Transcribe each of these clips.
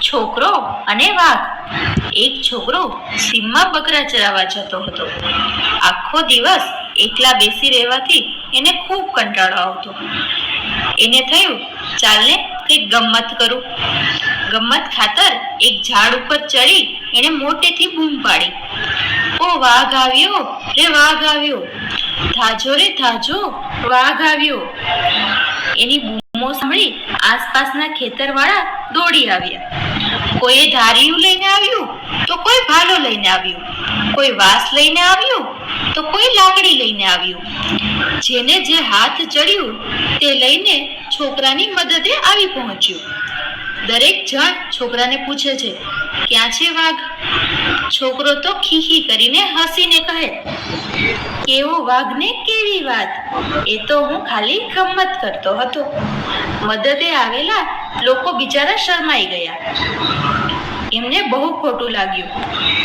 છોકરો અને વાઘ. એક છોકરો સીમમાં બકરા ચરાવવા જતો હતો. આખો દિવસ એકલા બેસી રહેવાથી એને ખૂબ કંટાળો આવતો. એને થયું, ચાલને કંઈક ગમ્મત કરું. ગમ્મત ખાતર એક ઝાડ ઉપર ચડી એને મોટેથી બૂમ પાડી, ઓ વાઘ આવ્યો રે વાઘ આવ્યો, ધાજો રે ધાજો વાઘ આવ્યો. એની બૂમો સાંભળી આસપાસના ખેતરવાળા દોડી આવ્યા. કોઈએ ધારિયું લઈને આવ્યું તો કોઈ ભાલો લઈને આવ્યું, કોઈ વાંસ લઈને આવ્યું તો કોઈ લાકડી લઈને આવ્યું. જેને જે હાથ ચડ્યું તે લઈને છોકરાની મદદે આવી પહોંચ્યું. દરેક જણ છોકરાને પૂછે છે, ક્યાં છે વાઘ? છોકરો તો ખીખી કરીને હસીને કહે, કેવો વાઘ ને કેવી વાત, એ તો હું ખાલી ગમ્મત કરતો હતો. મદદે આવેલા લોકો બિચારા શરમાઈ ગયા. એમને બહુ ખોટું લાગ્યું.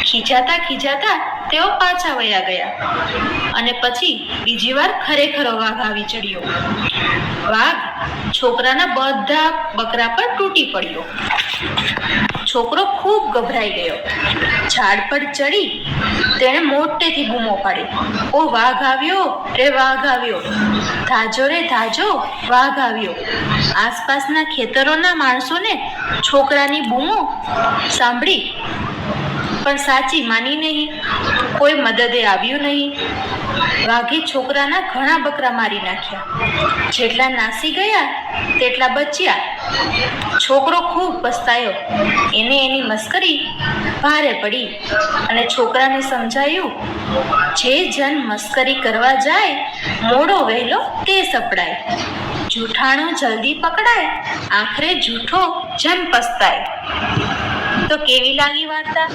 ખીજાતા ખીજાતા તેઓ પાછા વયા ગયા. અને પછી બીજી વાર ખરેખર વાઘ આવી ચડ્યો. વાઘ છોકરાના બધા બકરા પર તૂટી પડ્યો. છોકરો ખૂબ ગભરાઈ ગયો. ઝાડ પર ચડી તેણે મોટેથી બૂમો પાડી, ઓ વાઘ આવ્યો રે વાઘ આવ્યો, ધાજો રે ધાજો વાઘ આવ્યો. આસપાસના ખેતરોના માણસોને છોકરાની બૂમો સાંભળી પણ સાચી માની નહીં. કોઈ મદદે આવ્યું નહીં. વાઘે છોકરાના ઘણા બકરા મારી નાખ્યા. જેટલા નાસી ગયા તેટલા બચ્યા. છોકરો ખૂબ પસ્તાયો. એને એની મસ્કરી ભારે પડી અને છોકરાને સમજાયું, જે જન મસ્કરી કરવા જાય મોડો વહેલો તે સપડાય. જૂઠાણું જલ્દી પકડાય, આખરે જૂઠો જન પસ્તાય. તો કેવી લાગી વાર્તા?